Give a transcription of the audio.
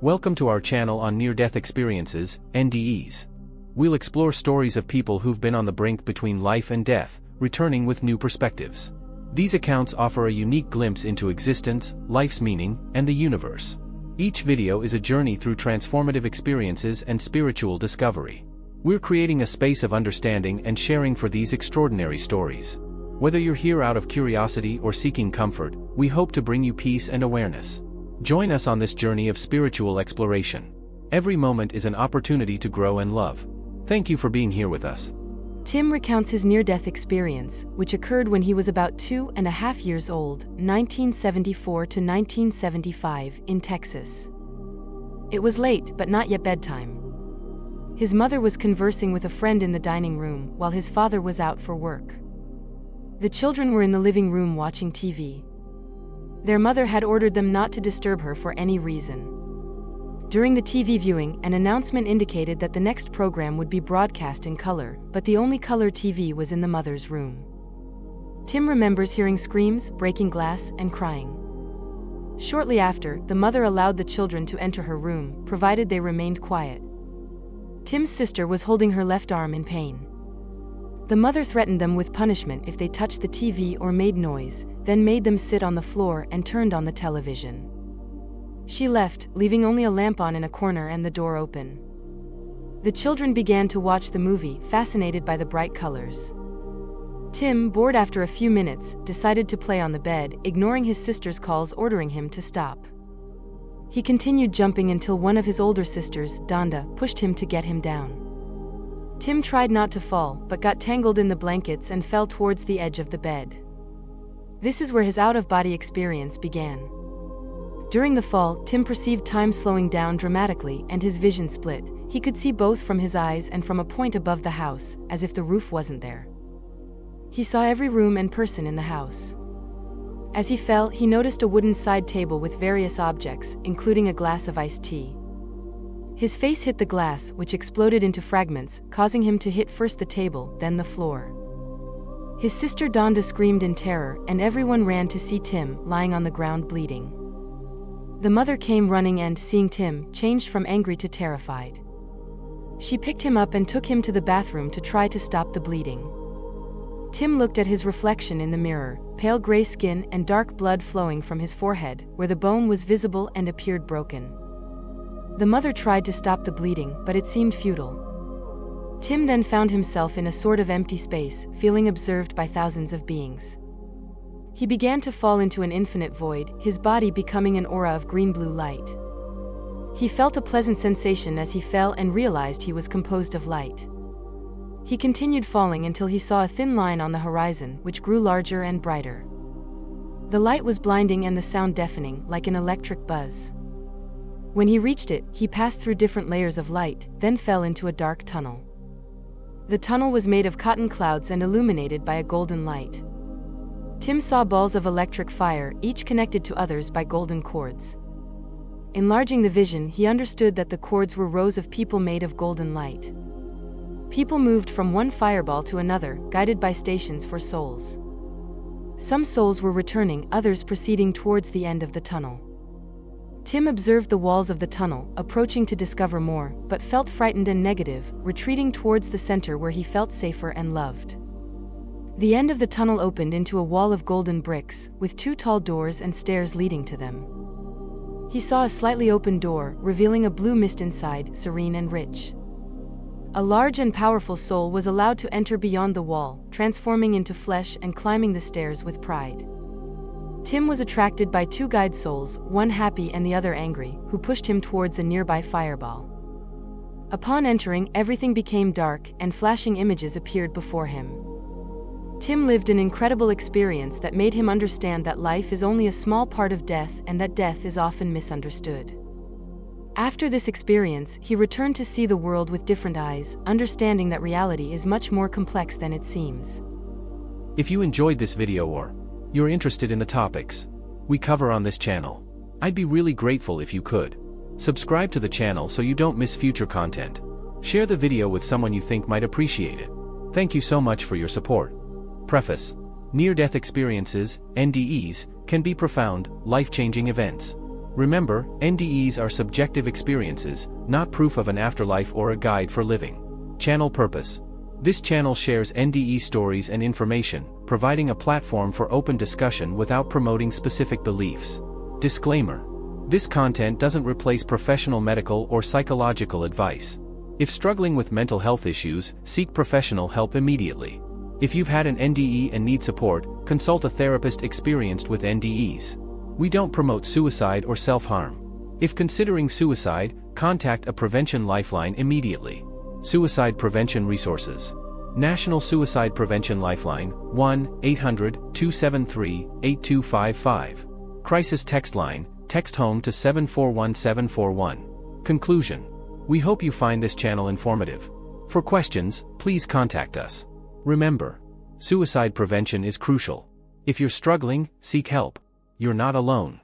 Welcome to our channel on near-death experiences, NDEs. We'll explore stories of people who've been on the brink between life and death, returning with new perspectives. These accounts offer a unique glimpse into existence, life's meaning, and the universe. Each video is a journey through transformative experiences and spiritual discovery. We're creating a space of understanding and sharing for these extraordinary stories. Whether you're here out of curiosity or seeking comfort, we hope to bring you peace and awareness. Join us on this journey of spiritual exploration. Every moment is an opportunity to grow and love. Thank you for being here with us. Tim recounts his near-death experience, which occurred when he was about 2.5 years old, 1974 to 1975, in Texas. It was late, but not yet bedtime. His mother was conversing with a friend in the dining room, while his father was out for work. The children were in the living room watching TV. Their mother had ordered them not to disturb her for any reason. During the TV viewing, an announcement indicated that the next program would be broadcast in color, but the only color TV was in the mother's room. Tim remembers hearing screams, breaking glass, and crying. Shortly after, the mother allowed the children to enter her room, provided they remained quiet. Tim's sister was holding her left arm in pain. The mother threatened them with punishment if they touched the TV or made noise, then made them sit on the floor and turned on the television. She left, leaving only a lamp on in a corner and the door open. The children began to watch the movie, fascinated by the bright colors. Tim, bored after a few minutes, decided to play on the bed, ignoring his sister's calls ordering him to stop. He continued jumping until one of his older sisters, Donda, pushed him to get him down. Tim tried not to fall, but got tangled in the blankets and fell towards the edge of the bed. This is where his out-of-body experience began. During the fall, Tim perceived time slowing down dramatically and his vision split. He could see both from his eyes and from a point above the house, as if the roof wasn't there. He saw every room and person in the house. As he fell, he noticed a wooden side table with various objects, including a glass of iced tea. His face hit the glass, which exploded into fragments, causing him to hit first the table, then the floor. His sister Donda screamed in terror, and everyone ran to see Tim, lying on the ground bleeding. The mother came running and, seeing Tim, changed from angry to terrified. She picked him up and took him to the bathroom to try to stop the bleeding. Tim looked at his reflection in the mirror, pale gray skin and dark blood flowing from his forehead, where the bone was visible and appeared broken. The mother tried to stop the bleeding, but it seemed futile. Tim then found himself in a sort of empty space, feeling observed by thousands of beings. He began to fall into an infinite void, his body becoming an aura of green-blue light. He felt a pleasant sensation as he fell and realized he was composed of light. He continued falling until he saw a thin line on the horizon, which grew larger and brighter. The light was blinding and the sound deafening, like an electric buzz. When he reached it, he passed through different layers of light, then fell into a dark tunnel. The tunnel was made of cotton clouds and illuminated by a golden light. Tim saw balls of electric fire, each connected to others by golden cords. Enlarging the vision, he understood that the cords were rows of people made of golden light. People moved from one fireball to another, guided by stations for souls. Some souls were returning, others proceeding towards the end of the tunnel. Tim observed the walls of the tunnel, approaching to discover more, but felt frightened and negative, retreating towards the center where he felt safer and loved. The end of the tunnel opened into a wall of golden bricks, with 2 tall doors and stairs leading to them. He saw a slightly open door, revealing a blue mist inside, serene and rich. A large and powerful soul was allowed to enter beyond the wall, transforming into flesh and climbing the stairs with pride. Tim was attracted by 2 guide souls, one happy and the other angry, who pushed him towards a nearby fireball. Upon entering, everything became dark, and flashing images appeared before him. Tim lived an incredible experience that made him understand that life is only a small part of death and that death is often misunderstood. After this experience, he returned to see the world with different eyes, understanding that reality is much more complex than it seems. If you enjoyed this video or you're interested in the topics we cover on this channel, I'd be really grateful if you could subscribe to the channel so you don't miss future content. Share the video with someone you think might appreciate it. Thank you so much for your support. Preface: near-death experiences, NDEs, can be profound, life-changing events. Remember, NDEs are subjective experiences, not proof of an afterlife or a guide for living. Channel purpose. This channel shares NDE stories and information, providing a platform for open discussion without promoting specific beliefs. Disclaimer. This content doesn't replace professional medical or psychological advice. If struggling with mental health issues, seek professional help immediately. If you've had an NDE and need support, consult a therapist experienced with NDEs. We don't promote suicide or self-harm. If considering suicide, contact a prevention lifeline immediately. Suicide prevention resources. National Suicide Prevention Lifeline, 1-800-273-8255. Crisis text line, text HOME to 741741. Conclusion. We hope you find this channel informative. For questions, please contact us. Remember, suicide prevention is crucial. If you're struggling, seek help. You're not alone.